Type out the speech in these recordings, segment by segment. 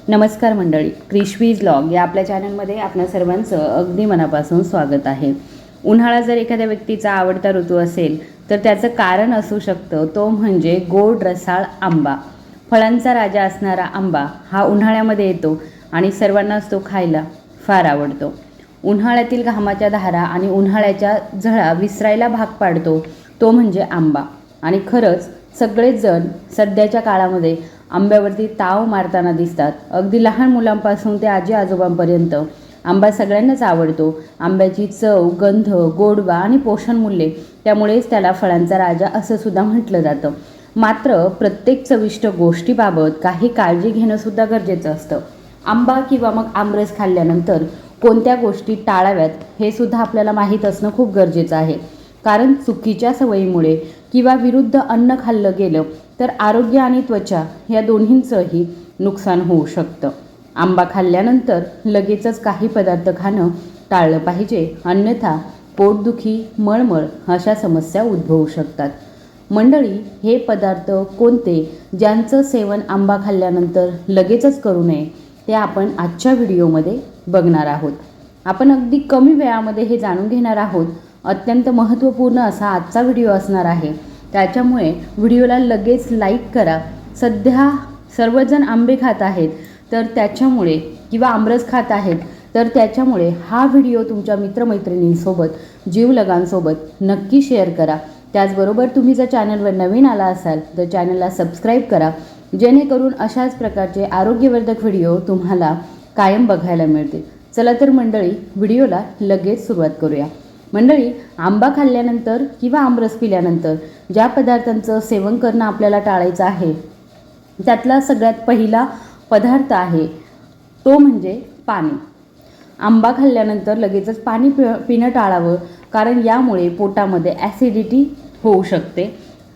नमस्कार मंडळी, क्रिशवीज व्लॉग या आपल्या चॅनलमध्ये आपल्या सर्वांचं अगदी मनापासून स्वागत आहे. उन्हाळा जर एखाद्या व्यक्तीचा आवडता ऋतू असेल तर त्याचं कारण असू शकतं, तो म्हणजे गोड रसाळ आंबा. फळांचा राजा असणारा आंबा हा उन्हाळ्यामध्ये येतो आणि सर्वांनाच तो खायला फार आवडतो. उन्हाळ्यातील घामाच्या धारा आणि उन्हाळ्याच्या झळा विसरायला भाग पाडतो तो म्हणजे आंबा. आणि खरंच सगळेच जण सध्याच्या काळामध्ये आंब्यावरती ताव मारताना दिसतात. अगदी लहान मुलांपासून ते आजी आजोबांपर्यंत आंबा सगळ्यांनाच आवडतो. आंब्याची चव, गंध, गोडवा आणि पोषण मूल्ये त्यामुळेच त्याला फळांचा राजा असं सुद्धा म्हटलं जातं. मात्र प्रत्येक चविष्ट गोष्टीबाबत काही काळजी घेणंसुद्धा गरजेचं असतं. आंबा किंवा मग आमरस खाल्ल्यानंतर कोणत्या गोष्टी टाळाव्यात हे सुद्धा आपल्याला माहीत असणं खूप गरजेचं आहे. कारण चुकीच्या सवयीमुळे किंवा विरुद्ध अन्न खाल्लं गेलं तर आरोग्य आणि त्वचा या दोन्हींचंही नुकसान होऊ शकतं. आंबा खाल्ल्यानंतर लगेचच काही पदार्थ खाणं टाळलं पाहिजे, अन्यथा पोटदुखी, मळमळ अशा समस्या उद्भवू शकतात. मंडळी, हे पदार्थ कोणते ज्यांचं सेवन आंबा खाल्ल्यानंतर लगेचच करू नये ते आपण आजच्या व्हिडिओमध्ये बघणार आहोत. आपण अगदी कमी वेळामध्ये हे जाणून घेणार आहोत. अत्यंत महत्त्वपूर्ण असा आजचा व्हिडिओ असणार आहे, त्याच्यामुळे व्हिडिओला लगेच लाईक करा. सध्या सर्वजण आंबे खात आहेत तर त्याच्यामुळे किंवा आमरस खात आहेत तर त्याच्यामुळे हा व्हिडिओ तुमच्या मित्रमैत्रिणींसोबत, जीवलगांसोबत नक्की शेअर करा. त्याचबरोबर तुम्ही जर चॅनलवर नवीन आला असाल तर चॅनलला सबस्क्राईब करा, जेणेकरून अशाच प्रकारचे आरोग्यवर्धक व्हिडिओ तुम्हाला कायम बघायला मिळतील. चला तर मंडळी, व्हिडिओला लगेच सुरुवात करूया. मंडळी, आंबा खाल्ल्यानंतर किंवा आमरस पिल्यानंतर ज्या पदार्थांचं सेवन करणं आपल्याला टाळायचं आहे त्यातला सगळ्यात पहिला पदार्थ आहे तो म्हणजे पाणी. आंबा खाल्ल्यानंतर लगेचच पाणी पिणं टाळावं, कारण यामुळे पोटामध्ये ॲसिडिटी होऊ शकते,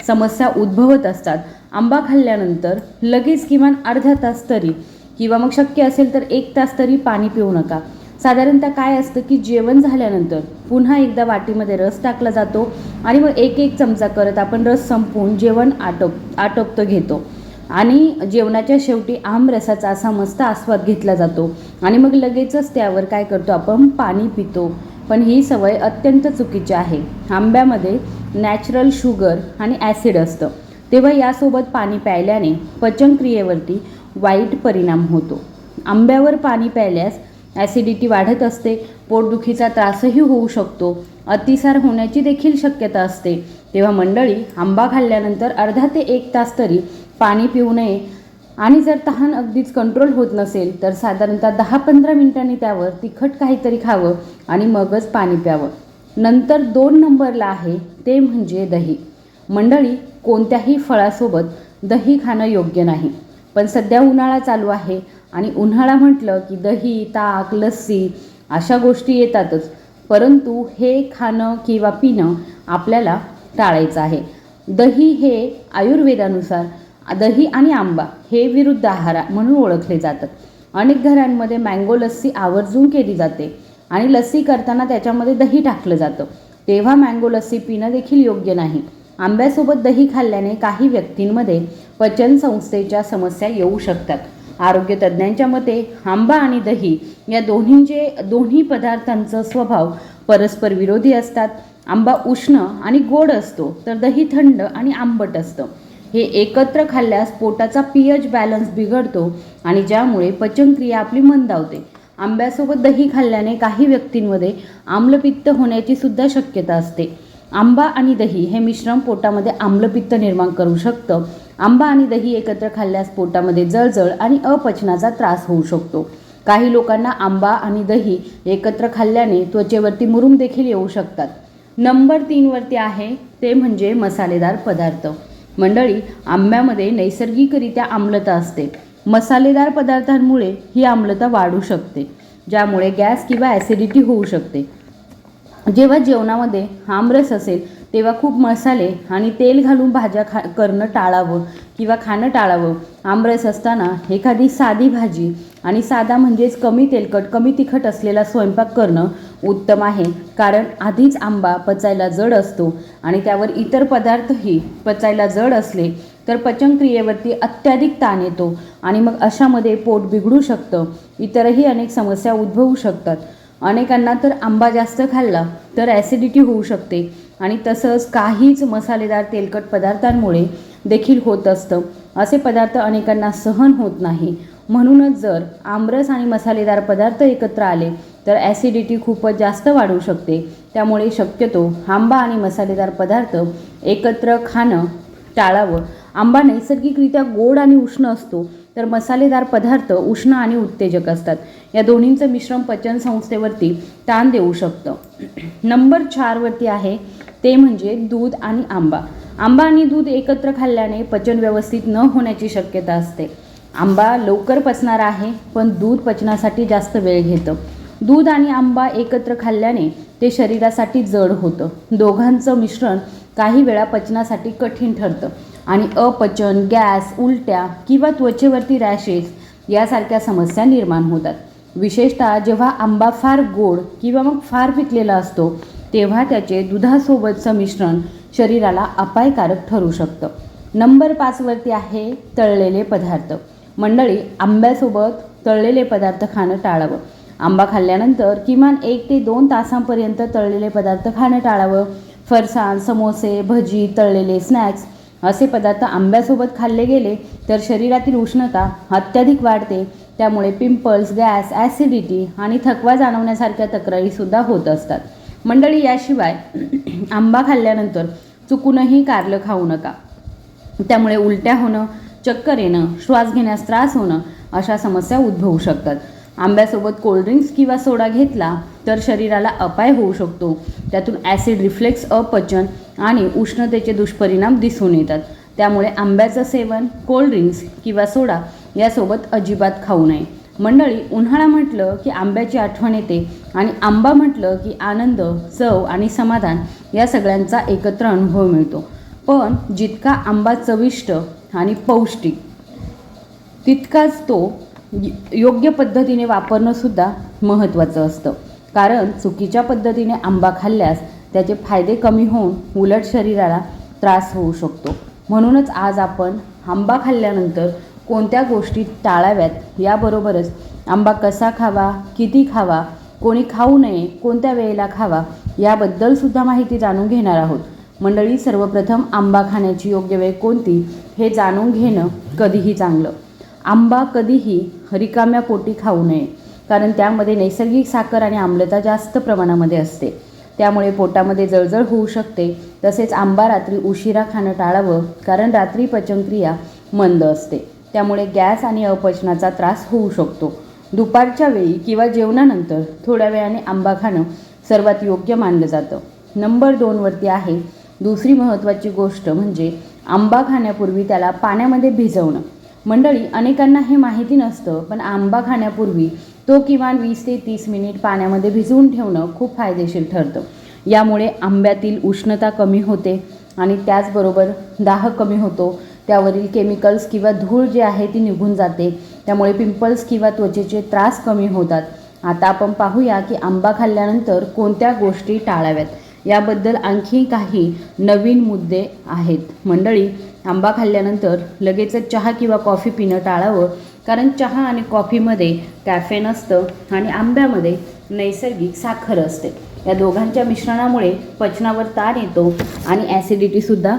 समस्या उद्भवत असतात. आंबा खाल्ल्यानंतर लगेच किमान अर्धा तास तरी किंवा मग शक्य असेल तर 1 तास तरी पाणी पिऊ नका. साधारणतः काय असतं की जेवण झाल्यानंतर पुन्हा एकदा वाटीमध्ये रस टाकला जातो आणि मग एक चमचा करत आपण रस संपवून जेवण आटोपतो घेतो आणि जेवणाच्या शेवटी आमरसाचा असा मस्त आस्वाद घेतला जातो आणि मग लगेचच त्यावर काय करतो, आपण पाणी पितो. पण ही सवय अत्यंत चुकीची आहे. आंब्यामध्ये नॅचरल शुगर आणि ॲसिड असतं, तेव्हा यासोबत पाणी प्यायल्याने पचनक्रियेवरती वाईट परिणाम होतो. आंब्यावर पाणी प्यायल्यास ॲसिडिटी वाढत असते, पोटदुखीचा त्रासही होऊ शकतो, अतिसार होण्याची देखील शक्यता असते. तेव्हा मंडळी, आंबा खाल्ल्यानंतर अर्धा ते 1 तास तरी पाणी पिऊ नये आणि जर तहान अगदीच कंट्रोल होत नसेल तर साधारणतः 10-15 मिनिटांनी त्यावर तिखट काहीतरी खावं आणि मगच पाणी प्यावं. नंतर 2 नंबरला आहे ते म्हणजे दही. मंडळी, कोणत्याही फळासोबत दही खाणं योग्य नाही, पण सध्या उन्हाळा चालू आहे आणि उन्हाळा म्हटलं की दही, ताक, लस्सी अशा गोष्टी येतातच. परंतु हे खाणं किंवा पिणं आपल्याला टाळायचं आहे. दही हे आयुर्वेदानुसार दही आणि आंबा हे विरुद्ध आहार म्हणून ओळखले जातात. अनेक घरांमध्ये मँगो लस्सी आवर्जून केली जाते आणि लस्सी करताना त्याच्यामध्ये दही टाकलं जातं, तेव्हा मँगो लस्सी पिणं देखील योग्य नाही. आंब्यासोबत दही खाल्ल्याने काही व्यक्तींमध्ये पचनसंस्थेच्या समस्या येऊ शकतात. आरोग्य तज्ज्ञांच्या मते आंबा आणि दही या दोन्ही पदार्थांचा स्वभाव परस्पर विरोधी असतात. आंबा उष्ण आणि गोड असतो तर दही थंड आणि आंबट असतं. हे एकत्र खाल्ल्यास पोटाचा pH बॅलन्स बिघडतो आणि ज्यामुळे पचनक्रिया आपली मंदावते. आंब्यासोबत दही खाल्ल्याने काही व्यक्तींमध्ये आम्लपित्त होण्याची सुद्धा शक्यता असते. आंबा आणि दही हे मिश्रण पोटामध्ये आम्लपित्त निर्माण करू शकतं. आंबा आणि दही एकत्र खाल्ल्यास पोटामध्ये जळजळ आणि अपचनाचा त्रास होऊ शकतो. काही लोकांना आंबा आणि दही एकत्र खाल्ल्याने त्वचेवरती मुरूम देखील येऊ शकतात. नंबर 3 वरती आहे ते म्हणजे मसालेदार पदार्थ. मंडळी, आंब्यामध्ये नैसर्गिकरित्या आम्लता असते. मसालेदार पदार्थांमुळे ही आम्लता वाढू शकते, ज्यामुळे गॅस किंवा ॲसिडिटी होऊ शकते. जेव्हा जेवणामध्ये आमरस असेल तेव्हा खूप मसाले आणि तेल घालून भाज्या करणं टाळावं किंवा खाणं टाळावं. आमरस असताना एखादी साधी भाजी आणि साधा म्हणजेच कमी तेलकट, कमी तिखट असलेला स्वयंपाक करणं उत्तम आहे. कारण आधीच आंबा पचायला जड असतो आणि त्यावर इतर पदार्थही पचायला जड असले तर पचनक्रियेवरती अत्याधिक ताण येतो आणि मग अशामध्ये पोट बिघडू शकतं. इतरही अनेक समस्या उद्भवू शकतात. अनेकांना तर आंबा जास्त खाल्ला तर ॲसिडिटी होऊ शकते आणि तसंच काहीच मसालेदार तेलकट पदार्थांमुळे देखील होत असतं. असे पदार्थ अनेकांना सहन होत नाही. म्हणूनच जर आमरस आणि मसालेदार पदार्थ एकत्र आले तर ॲसिडिटी खूपच जास्त वाढू शकते. त्यामुळे शक्यतो आंबा आणि मसालेदार पदार्थ एकत्र खाणं टाळावं. आंबा नैसर्गिकरित्या गोड आणि उष्ण असतो, तर मसालेदार पदार्थ उष्ण आणि उत्तेजक असतात. या दोन्हींचं मिश्रण पचन संस्थेवरती ताण देऊ शकतं. नंबर 4 वरती आहे ते म्हणजे दूध आणि आंबा. आंबा आणि दूध एकत्र खाल्ल्याने पचन व्यवस्थित न होण्याची शक्यता असते. आंबा लवकर पचणारा आहे, पण दूध पचनासाठी जास्त वेळ घेतं. दूध आणि आंबा एकत्र खाल्ल्याने ते शरीरासाठी जड होतं. दोघांचं मिश्रण काही वेळा पचनासाठी कठीण ठरतं आणि अपचन, गॅस, उलट्या किंवा त्वचेवरती रॅशेस यासारख्या समस्या निर्माण होतात. विशेषतः जेव्हा आंबा फार गोड किंवा मग फार पिकलेला असतो तेव्हा त्याचे दुधासोबतचं मिश्रण शरीराला अपायकारक ठरू शकतं. नंबर 5 वरती आहे तळलेले पदार्थ. मंडळी, आंब्यासोबत तळलेले पदार्थ खाणं टाळावं. आंबा खाल्ल्यानंतर किमान 1 ते 2 तासांपर्यंत तळलेले पदार्थ खाणं टाळावं. फरसाण, समोसे, भजी, तळलेले स्नॅक्स असे पदार्थ आंब्यासोबत खाल्ले गेले तर शरीरातील उष्णता अत्याधिक वाढते. त्यामुळे पिंपल्स, गॅस, ॲसिडिटी आणि थकवा जाणवण्यासारख्या तक्रारीसुद्धा होत असतात. मंडळी, याशिवाय आंबा खाल्ल्यानंतर चुकूनही कारलं खाऊ नका. त्यामुळे उलट्या होणं, चक्कर येणं, श्वास घेण्यास त्रास होणं अशा समस्या उद्भवू शकतात. आंब्यासोबत कोल्ड्रिंक्स किंवा सोडा घेतला तर शरीराला अपाय होऊ शकतो. त्यातून ॲसिड रिफ्लेक्स, अपचन आणि उष्णतेचे दुष्परिणाम दिसून येतात. त्यामुळे आंब्याचं सेवन कोल्ड्रिंक्स किंवा सोडा यासोबत अजिबात खाऊ नये. मंडळी, उन्हाळा म्हटलं की आंब्याची आठवण येते आणि आंबा म्हटलं की आनंद, चव आणि समाधान या सगळ्यांचा एकत्र अनुभव मिळतो. पण जितका आंबा चविष्ट आणि पौष्टिक तितकाच तो योग्य पद्धतीने वापरणंसुद्धा महत्त्वाचं असतं. कारण चुकीच्या पद्धतीने आंबा खाल्ल्यास त्याचे फायदे कमी होऊन उलट शरीराला त्रास होऊ शकतो. म्हणूनच आज आपण आंबा खाल्ल्यानंतर कोणत्या गोष्टी टाळाव्यात, याबरोबरच आंबा कसा खावा, किती खावा, कोणी खाऊ नये, कोणत्या वेळेला खावा याबद्दलसुद्धा माहिती जाणून घेणार आहोत. मंडळी, सर्वप्रथम आंबा खाण्याची योग्य वेळ कोणती हे जाणून घेणं कधीही चांगलं. आंबा कधीही रिकाम्या पोटी खाऊ नये, कारण त्यामध्ये नैसर्गिक साखर आणि आम्लता जास्त प्रमाणामध्ये असते. त्यामुळे पोटामध्ये जळजळ होऊ शकते. तसेच आंबा रात्री उशिरा खाणं टाळावं, कारण रात्री पचनक्रिया मंद असते. त्यामुळे गॅस आणि अपचनाचा त्रास होऊ शकतो. दुपारच्या वेळी किंवा जेवणानंतर थोड्या वेळाने आंबा खाणं सर्वात योग्य मानलं जातं. नंबर 2 वरती आहे दुसरी महत्त्वाची गोष्ट म्हणजे आंबा खाण्यापूर्वी त्याला पाण्यामध्ये भिजवणं. मंडळी, अनेकांना हे माहिती नसतं, पण आंबा खाण्यापूर्वी तो किमान 20 ते 30 मिनिट पाण्यामध्ये भिजवून ठेवणं खूप फायदेशीर ठरतं. यामुळे आंब्यातील उष्णता कमी होते आणि त्याचबरोबर दाह कमी होतो. त्यावरील केमिकल्स किंवा धूळ जी आहे ती निघून जाते. त्यामुळे पिंपल्स किंवा त्वचेचे त्रास कमी होतात. आता आपण पाहूया की आंबा खाल्ल्यानंतर कोणत्या गोष्टी टाळाव्यात. याबद्दल आणखी काही नवीन मुद्दे आहेत. मंडळी, आंबा खाल्ल्यानंतर लगेचच चहा किंवा कॉफी पिणं टाळावं, कारण चहा आणि कॉफीमध्ये कॅफेन असतं आणि आंब्यामध्ये नैसर्गिक साखर असते. या दोघांच्या मिश्रणामुळे पचनावर ताण येतो आणि ॲसिडिटीसुद्धा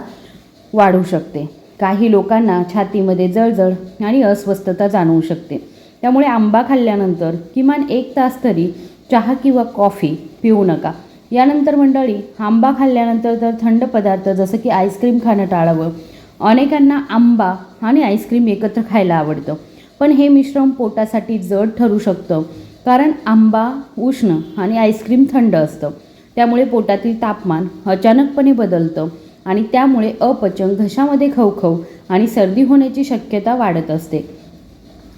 वाढू शकते. काही लोकांना छातीमध्ये जळजळ आणि अस्वस्थता जाणवू शकते. त्यामुळे आंबा खाल्ल्यानंतर किमान 1 तास तरी चहा किंवा कॉफी पिऊ नका. यानंतर मंडळी, आंबा खाल्ल्यानंतर तर थंड पदार्थ जसं की आईस्क्रीम खाणं टाळावं. अनेकांना आंबा आणि आईस्क्रीम एकत्र खायला आवडतं, पण हे मिश्रण पोटासाठी जड ठरू शकतं, कारण आंबा उष्ण आणि आईस्क्रीम थंड असतं. त्यामुळे पोटातील तापमान अचानकपणे बदलतं आणि त्यामुळे अपचन, घशामध्ये खवखव आणि सर्दी होण्याची शक्यता वाढत असते.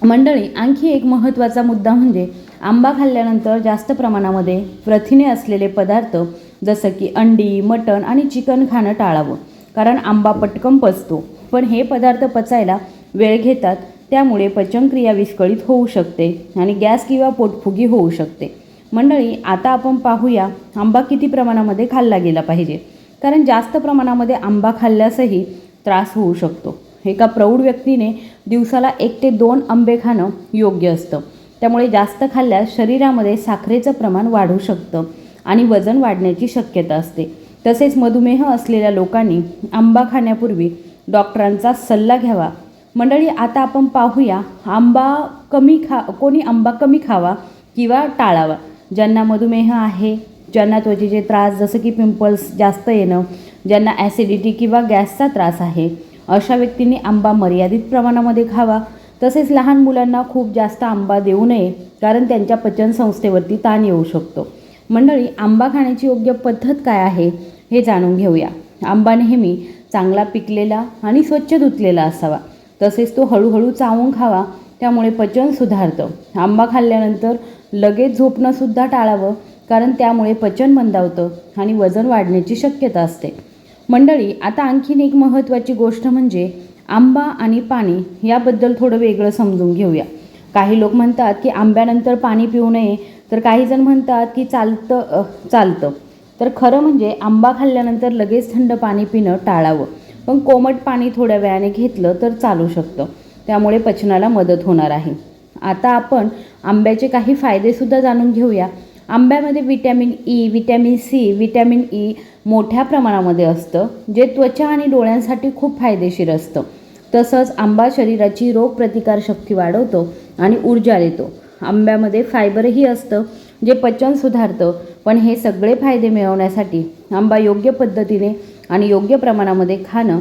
मंडळी, आणखी एक महत्त्वाचा मुद्दा म्हणजे आंबा खाल्ल्यानंतर जास्त प्रमाणामध्ये प्रथिने असलेले पदार्थ जसं की अंडी, मटण आणि चिकन खाणं टाळावं, कारण आंबा पटकन पचतो, पण हे पदार्थ पचायला वेळ घेतात. त्यामुळे पचनक्रिया विस्कळीत होऊ शकते आणि गॅस किंवा पोटफुगी होऊ शकते. मंडळी, आता आपण पाहूया आंबा किती प्रमाणामध्ये खाल्ला गेला पाहिजे, कारण जास्त प्रमाणामध्ये आंबा खाल्ल्यासही त्रास होऊ शकतो. एका प्रौढ व्यक्तीने दिवसाला 1 ते 2 आंबे खाणं योग्य असतं. त्यामुळे जास्त खाल्ल्यास शरीरामध्ये साखरेचं प्रमाण वाढू शकतं आणि वजन वाढण्याची शक्यता असते. तसेच मधुमेह असलेल्या लोकांनी आंबा खाण्यापूर्वी डॉक्टरांचा सल्ला घ्यावा. मंडळी, आता आपण पाहूया कोणी आंबा कमी खावा किंवा टाळावा. ज्यांना मधुमेह आहे, ज्यांना त्वचेचे त्रास जसं की पिंपल्स जास्त येणं, ज्यांना ॲसिडिटी किंवा गॅसचा त्रास आहे, अशा व्यक्तींनी आंबा मर्यादित प्रमाणामध्ये खावा. तसेच लहान मुलांना खूप जास्त आंबा देऊ नये, कारण त्यांच्या पचनसंस्थेवरती ताण येऊ शकतो. मंडळी, आंबा खाण्याची योग्य पद्धत काय आहे हे जाणून घेऊया. आंबा नेहमी चांगला पिकलेला आणि स्वच्छ धुतलेला असावा. तसेच तो हळूहळू चावून खावा, त्यामुळे पचन सुधारतं. आंबा खाल्ल्यानंतर लगेच झोपणंसुद्धा टाळावं, कारण त्यामुळे पचन मंदावतं आणि वजन वाढण्याची शक्यता असते. मंडळी, आता आणखीन एक महत्त्वाची गोष्ट म्हणजे आंबा आणि पाणी याबद्दल थोडं वेगळं समजून घेऊया. काही लोक म्हणतात की आंब्यानंतर पाणी पिऊ नये, तर काही जण म्हणतात की चालतं. तर खरं म्हणजे आंबा खाल्ल्यानंतर लगेच थंड पाणी पिणं टाळावं, पण कोमट पाणी थोड्या वेळाने घेतलं तर चालू शकतं. त्यामुळे पचनाला मदत होणार आहे. आता आपण आंब्याचे काही फायदेसुद्धा जाणून घेऊया. आंब्यामध्ये vitamin E, vitamin C, vitamin E मोठ्या प्रमाणामध्ये असतं, जे त्वचा आणि डोळ्यांसाठी खूप फायदेशीर असतं. तसंच आंबा शरीराची रोगप्रतिकारशक्ती वाढवतो आणि ऊर्जा देतो. आंब्यामध्ये फायबरही असतं, जे पचन सुधारतं. पण हे सगळे फायदे मिळवण्यासाठी आंबा योग्य पद्धतीने आणि योग्य प्रमाणामध्ये खाणं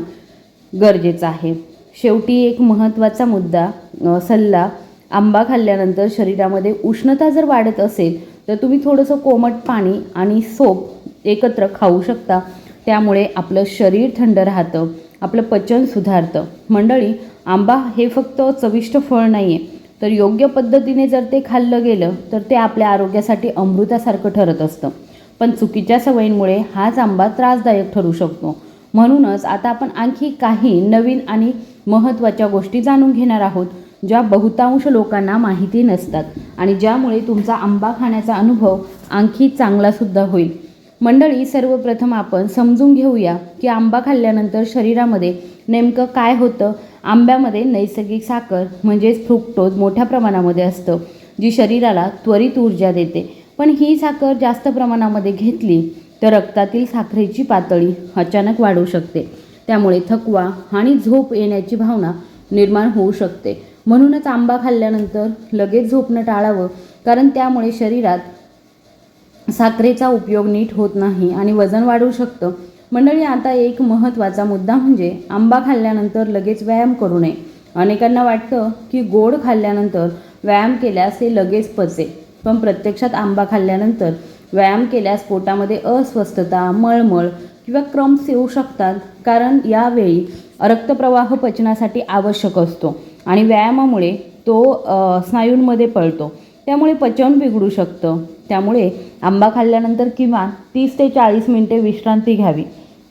गरजेचं आहे. शेवटी एक महत्त्वाचा सल्ला, आंबा खाल्ल्यानंतर शरीरामध्ये उष्णता जर वाढत असेल तर तुम्ही थोडंसं कोमट पाणी आणि सोप एकत्र खाऊ शकता. त्यामुळे आपलं शरीर थंड राहतं, आपलं पचन सुधारतं. मंडळी, आंबा हे फक्त चविष्ट फळ नाही आहे, तर योग्य पद्धतीने जर ते खाल्लं गेलं तर ते आपल्या आरोग्यासाठी अमृतासारखं ठरत असतं. पण चुकीच्या सवयींमुळे हाच आंबा त्रासदायक ठरू शकतो. म्हणूनच आता आपण आणखी काही नवीन आणि महत्त्वाच्या गोष्टी जाणून घेणार आहोत, ज्या बहुतांश लोकांना माहिती नसतात आणि ज्यामुळे तुमचा आंबा खाण्याचा अनुभव आणखी चांगलासुद्धा होईल. मंडळी, सर्वप्रथम आपण समजून घेऊया की आंबा खाल्ल्यानंतर शरीरामध्ये नेमकं काय होतं. आंब्यामध्ये नैसर्गिक साखर म्हणजेच फ्रुक्टोज मोठ्या प्रमाणामध्ये असतं, जी शरीराला त्वरित ऊर्जा देते. पण ही साखर जास्त प्रमाणामध्ये घेतली तर रक्तातील साखरेची पातळी अचानक वाढू शकते. त्यामुळे थकवा आणि झोप येण्याची भावना निर्माण होऊ शकते. म्हणूनच आंबा खाल्ल्यानंतर लगेच झोपणं टाळावं, कारण त्यामुळे शरीरात साखरेचा उपयोग नीट होत नाही आणि वजन वाढू शकतं. मंडळी, आता एक महत्त्वाचा मुद्दा म्हणजे आंबा खाल्ल्यानंतर लगेच व्यायाम करू नये. अनेकांना वाटतं की गोड खाल्ल्यानंतर व्यायाम केल्यास ते लगेच पचेल, पण प्रत्यक्षात आंबा खाल्ल्यानंतर व्यायाम केल्यास पोटामध्ये अस्वस्थता, मळमळ किंवा क्रम्स येऊ शकतात, कारण यावेळी रक्तप्रवाह पचनासाठी आवश्यक असतो आणि व्यायामामुळे तो स्नायूंमध्ये पळतो. त्यामुळे पचन बिघडू शकतं. त्यामुळे आंबा खाल्ल्यानंतर किमान 30 ते 40 मिनिटे विश्रांती घ्यावी.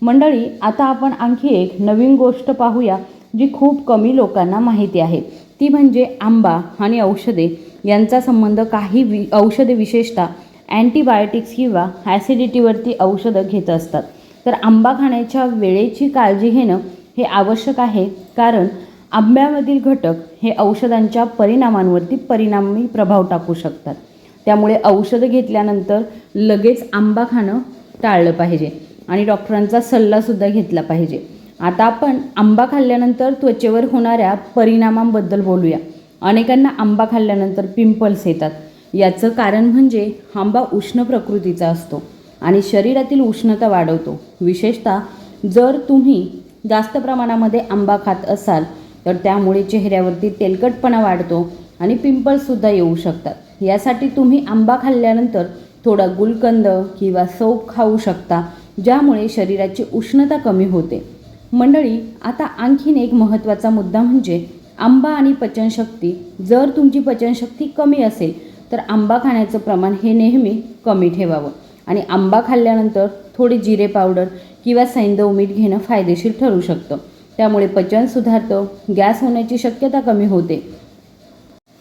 मंडळी, आता आपण आणखी एक नवीन गोष्ट पाहूया, जी खूप कमी लोकांना माहिती आहे. ती म्हणजे आंबा आणि औषधे यांचा संबंध. काही औषधे विशेषतः अँटीबायोटिक्स किंवा ॲसिडिटीवरती औषधं घेत असतात. तर आंबा खाण्याच्या वेळेची काळजी घेणं हे आवश्यक आहे, कारण आंब्यामधील घटक हे औषधांच्या परिणामांवरती परिणामी प्रभाव टाकू शकतात. त्यामुळे औषधं घेतल्यानंतर लगेच आंबा खाणं टाळलं पाहिजे आणि डॉक्टरांचा सल्लासुद्धा घेतला पाहिजे. आता आपण आंबा खाल्ल्यानंतर त्वचेवर होणाऱ्या परिणामांबद्दल बोलूया. अनेकांना आंबा खाल्ल्यानंतर पिंपल्स येतात. याचं कारण म्हणजे आंबा उष्ण प्रकृतीचा असतो आणि शरीरातील उष्णता वाढवतो. विशेषतः जर तुम्ही जास्त प्रमाणामध्ये आंबा खात असाल तर त्यामुळे चेहऱ्यावरती तेलकटपणा वाढतो आणि पिंपल्ससुद्धा येऊ शकतात. यासाठी तुम्ही आंबा खाल्ल्यानंतर थोडा गुलकंद किंवा सौप खाऊ शकता, ज्यामुळे शरीराची उष्णता कमी होते. मंडळी, आता आणखीन एक महत्त्वाचा मुद्दा म्हणजे आंबा आणि पचनशक्ती. जर तुमची पचनशक्ती कमी असेल तर आंबा खाण्याचं प्रमाण हे नेहमी कमी ठेवावं आणि आंबा खाल्ल्यानंतर थोडी जिरे पावडर किंवा सैंधव मीठ घेणं फायदेशीर ठरू शकतं. त्यामुळे पचन सुधारतं, गॅस होण्याची शक्यता कमी होते.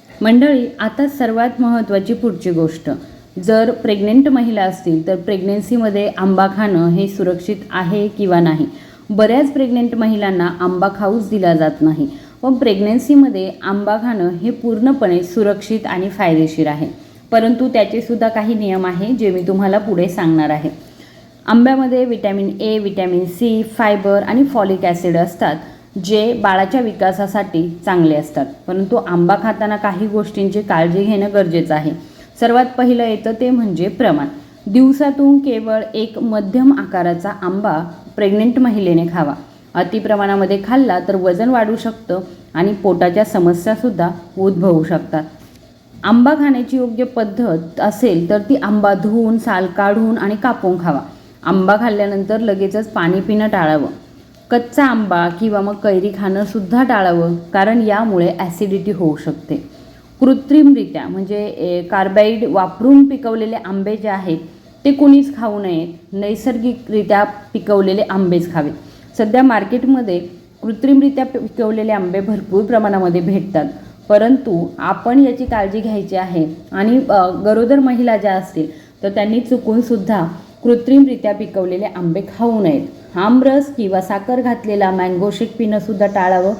मंडळी, आता सर्वात महत्त्वाची पुढची गोष्ट, जर प्रेग्नेंट महिला असतील तर प्रेग्नेन्सीमध्ये आंबा खाणं हे सुरक्षित आहे किंवा नाही. बऱ्याच प्रेग्नेंट महिलांना आंबा खाऊच दिला जात नाही, पण प्रेग्नन्सीमध्ये आंबा खाणं हे पूर्णपणे सुरक्षित आणि फायदेशीर आहे. परंतु त्याचेसुद्धा काही नियम आहे जे मी तुम्हाला पुढे सांगणार आहे. आंब्यामध्ये vitamin A, vitamin C, fibre आणि फॉलिक ॲसिड असतात, जे बाळाच्या विकासासाठी चांगले असतात. परंतु आंबा खाताना काही गोष्टींची काळजी घेणं गरजेचं आहे. सर्वात पहिलं येतं ते म्हणजे प्रमाण. दिवसातून केवळ एक मध्यम आकाराचा आंबा प्रेग्नेंट महिलेने खावा. अतिप्रमाणामध्ये खाल्ला तर वजन वाढू शकतं आणि पोटाच्या समस्यासुद्धा उद्भवू शकतात. आंबा खाण्याची योग्य पद्धत असेल तर ती आंबा धुवून, साल काढून आणि कापून खावा. आंबा खाल्ल्यानंतर लगेचच पाणी पिणं टाळावं. कच्चा आंबा किंवा मग कैरी खाणंसुद्धा टाळावं, कारण यामुळे ॲसिडिटी होऊ शकते. कृत्रिमरित्या म्हणजे कार्बाईड वापरून पिकवलेले आंबे जे आहेत ते कुणीच खाऊ नयेत. नैसर्गिकरित्या पिकवलेले आंबेच खावेत. सध्या मार्केटमध्ये कृत्रिमरित्या पिकवलेले आंबे भरपूर प्रमाणामध्ये भेटतात, परंतु आपण याची काळजी घ्यायची आहे. आणि गरोदर महिला ज्या असतील तर त्यांनी चुकूनसुद्धा कृत्रिमरित्या पिकवलेले आंबे खाऊ नयेत. आमरस किंवा साखर घातलेला मँगो शेक पिणंसुद्धा टाळावं.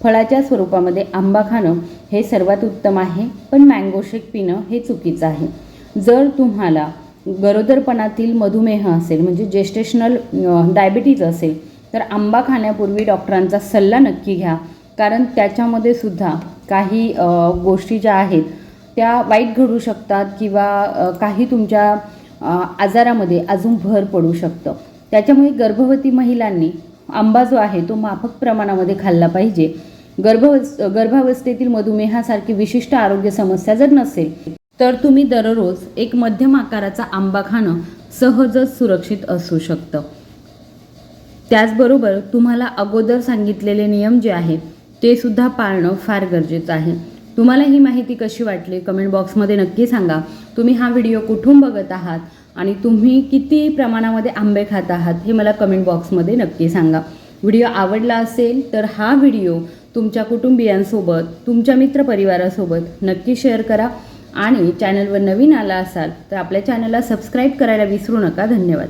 फळाच्या स्वरूपामध्ये आंबा खाणं हे सर्वात उत्तम आहे, पण मँगो शेक पिणं हे चुकीचं आहे. जर तुम्हाला गरोदरपणातील मधुमेह असेल म्हणजे जेस्टेशनल डायबिटीज असेल तर आंबा खाण्यापूर्वी डॉक्टरांचा सल्ला नक्की घ्या, कारण त्याच्यामध्ये सुद्धा काही गोष्टी ज्या आहेत त्या वाईट घडू शकतात किंवा काही तुमच्या आजारामध्ये अजून भर पडू शकतं. त्याच्यामुळे गर्भवती महिलांनी आंबा जो आहे तो माफक प्रमाणामध्ये खाल्ला पाहिजे. गर्भावस्थेतील मधुमेहासारखी विशिष्ट आरोग्य समस्या जर नसेल तर तुम्ही दररोज एक मध्यम आकाराचा आंबा खाणं सहजच सुरक्षित असू शकतं. त्याचबरोबर तुम्हाला अगोदर सांगितलेले नियम जे आहेत ते सुद्धा पाळणं फार गरजेचं आहे. तुम्हाला ही माहिती कशी वाटली कमेंट बॉक्समध्ये नक्की सांगा. तुम्ही हा व्हिडिओ कुठून बघत आहात आणि तुम्ही किती प्रमाणामध्ये आंबे खात आहात हे मला कमेंट बॉक्समध्ये नक्की सांगा. व्हिडिओ आवडला असेल तर हा व्हिडिओ तुमच्या कुटुंबियांसोबत, तुमच्या मित्रपरिवारासोबत नक्की शेअर करा. आणि चॅनलवर नवीन आला असाल तर आपल्या चॅनलला सबस्क्राईब करायला विसरू नका. धन्यवाद.